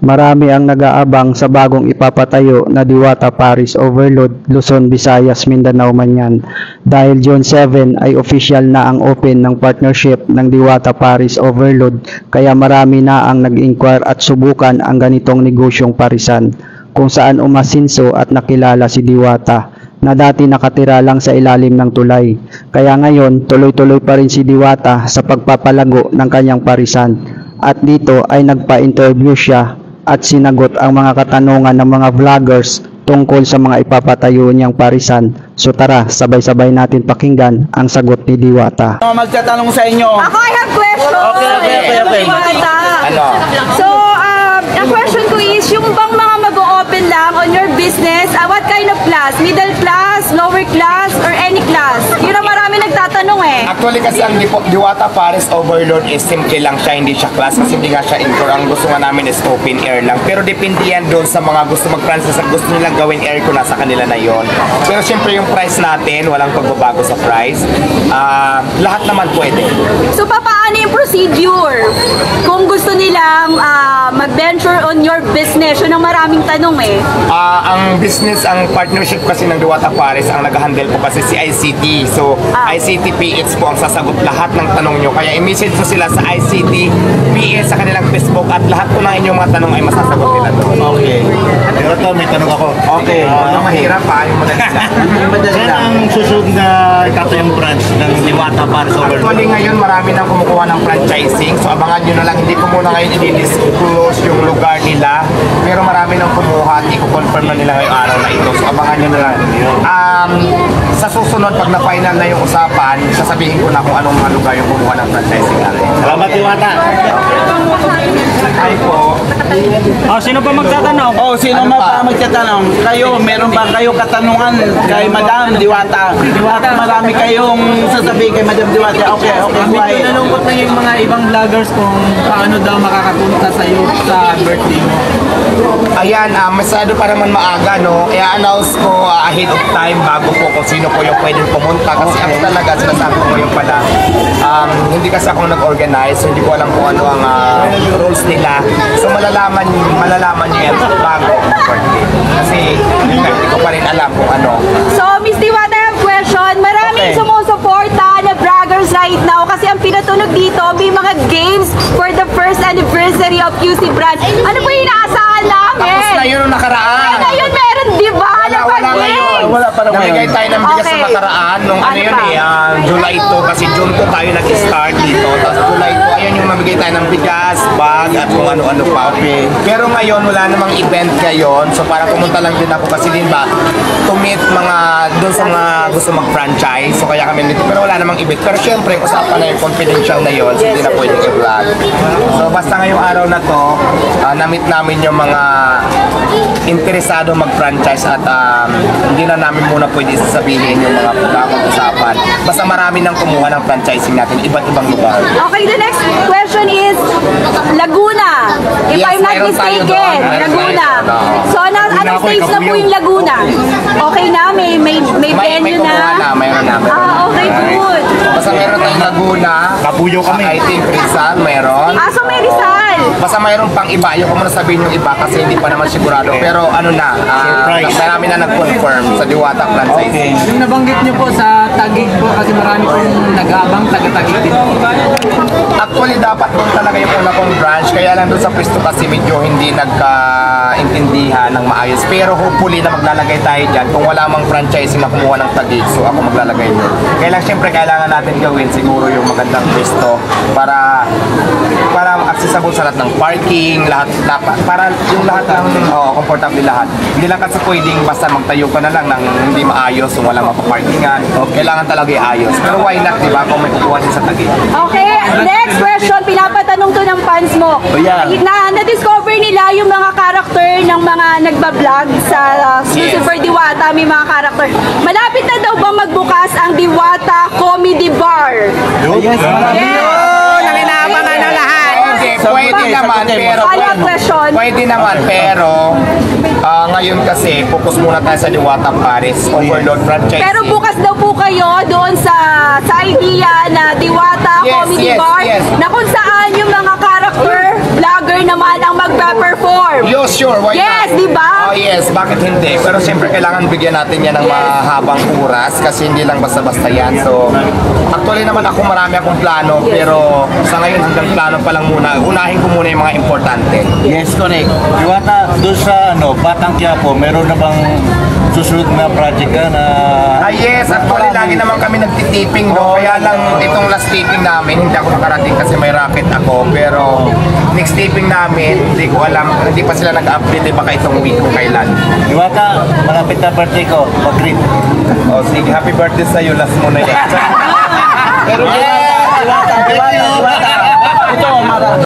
Marami ang nag-aabang sa bagong ipapatayo na Diwata Paris Overload, Luzon, Visayas, Mindanao man yan. Dahil June 7 ay official na ang open ng partnership ng Diwata Paris Overload, kaya marami na ang nag-inquire at subukan ang ganitong negosyong parisan, kung saan umasinso at nakilala si Diwata na dati nakatira lang sa ilalim ng tulay. Kaya ngayon, tuloy-tuloy pa rin si Diwata sa pagpapalago ng kanyang parisan. At dito ay nagpa-interview siya at sinagot ang mga katanungan ng mga vloggers tungkol sa mga ipapatayo niyang parisan. So tara, sabay-sabay natin pakinggan ang sagot ni Diwata. Magtatanong sa inyo. Ako, I have question. Okay. Ano? So, ang question ko is, yung bang mga mag-o-open lang on your business, what kind of class? Middle class, lower class, or any class? Yun ang marami nagtatanong eh. Actually kasi ang Diwata Paris Overload is simple lang siya, hindi siya class kasi hindi nga siya indoor. Ang gusto nga namin is open air lang. Pero depende yan doon sa mga gusto mag-franchise at gusto nilang gawin air ko nasa kanila na yon. Pero syempre yung price natin, walang pagbabago sa price. Lahat naman pwede. So, paano yung procedure? Kung gusto nilang mag-venture on your business, yun ang maraming tanong eh. Ang business, ang partnership kasi ng Diwata Paris, ang nag-handle po kasi si ICT. So, ICT PH po ang sasagot lahat ng tanong nyo. Kaya i-message po sila sa ICT PH sa kanilang Facebook at lahat po ng inyong mga tanong ay masasagot nila doon. Okay. Pero to, may tanong ako. Okay. Yung mahirap pa, yung madali lang. Yung madali Saan lang. ang susunod na itatayong branch ng Diwata Paris Overload? Actually ngayon marami nang kumukuha ng franchising. So abangan nyo na lang. Hindi ko muna ngayon i-disclose yung lugar nila. Pero marami nang kumuha at i-confirm na nila ngayong araw na ito. So abangan nyo na lang. Sa susunod, pag na-final na yung usapan, sasabihin ko na kung anong mga lugar yung kumuha ng franchising natin. Salamat, Diwata. Hi po. Sino pa magtatanong? Sino pa magtatanong? Kayo, meron ba kayo katanungan kay Madam Diwata? Diwata, marami kayong sasabihin kay Madam Diwata. Okay, Medyo nalungkot na yung mga ibang vloggers kung paano daw makakapunta sa iyo sa birthday mo. Ayan, masyado pa naman maaga, no? I-announce ko ahead of time bago po kung sino po yung pwedeng pumunta. Kasi ako talaga, sinasabi ko ngayon pala, hindi kasi ako nag-organize, so hindi ko alam kung ano ang rules nila. So malalaman nyo yan bago ang birthday. Kasi hindi ko pa rin alam kung ano. So, Miss Diwata, I have question. Maraming sumusuporta na vloggers right now kasi ang pinatunog dito, may mga games for the first anniversary of QC Branch. Ano po yung inaasahan namin? Tapos na yun nung nakaraan. Ngayon meron, di ba? Wala ngayon. Wala pa naman. Namigay tayo ng bigas Okay. sa nakaraan nung ano yun July 2 kasi June 2 tayo nag-start dito. Tapos July 2, ayun yung mamigay tayo ng bigas, bag at kung ano-ano pa. Okay. Pero ngayon wala namang event ngayon. So para pumunta lang din ako kasi din ba to meet mga doon sa mga gusto mag-franchise. So kaya kami dito. Pero wala namang event. Pero syempre usapan na yung confidential na yun. So hindi na pwedeng i-vlog. So basta ngayong araw na to, na-meet namin yung mga interesado mag-franchise at hindi na namin muna pwede sasabihin yung mga pag-usapan. Basta marami nang kumuha ng franchising natin, iba't ibang lugar. Okay, the next question is Laguna. If Yes, I'm not mayroon tayo mistaken, doon. Laguna. So, anong stage na po yung Laguna? Okay na? May venue na? Mayroon na. Okay, good. Basta meron tayong Laguna. Kapuyo kami. I think Rizal, meron. So may Rizal. Basta mayroon pang iba. Ayoko muna sabihin yung iba kasi hindi pa naman sigurado. Pero ano na, marami na nag-confirm sa Diwata franchising. Yung nabanggit niyo po sa Taguig po kasi marami pong nag-aabang taga-Taguig din po. Actually, dapat doon talaga yung una kong branch. Kaya lang doon sa pwesto kasi medyo hindi nagkaintindihan ng maayos. Pero hopefully na maglalagay tayo dyan. Kung wala mang franchising na kumuha ng Taguig, so ako maglalagay doon. Kaya lang syempre kailangan natin gawin siguro yung magandang pwesto para accessible sa lahat ng parking, lahat dapat para yung lahat ng comfortable lahat. Hindi lang kasi pwedeng basta magtayo ka na lang ng hindi maayos o walang mapaparkingan. Kailangan talaga i-ayos. Pero why not, di ba? Kung may kukuha din sa Taguig. Okay, next question. Pinapatanong to ng fans mo. Na-discover nila yung mga character ng mga nagbablog sa Exclusive for Diwata. May mga character. Malapit na daw ba magbukas ang Diwata Comedy Bar? Yes, Nanginaabangan na lahat. Pwede naman, pero pwede naman, pero ngayon kasi focus muna tayo sa Diwata Paris Overload franchise. Pero bukas daw po kayo doon sa idea na Diwata Comedy Bar na kung saan yung mga character vlogger naman ang magpa-perform. Yo, sure, why Yes, not? di ba? Oh yes, bakit hindi? Pero siyempre kailangan bigyan natin yan ng mahabang oras kasi hindi lang basta-basta yan. So, actually naman ako marami akong plano pero sa ngayon hanggang plano pa lang muna. Unahin ko muna yung mga importante. Yes, correct. Diwata, doon sa Batang Quiapo, meron na bang susunod na project ka na... Yes, actually lagi naman kami nagtitiping no. Kaya lang itong last taping namin, hindi ako nakarating kasi may racket ako. Pero next taping namin, hindi ko alam, hindi pa sila nag-update, baka itong week kung kailan. Diwata, malapit na birthday ko, mag-greet. O sige, happy birthday sa'yo, last mo na yan. Pero diwata, diwata. Ito,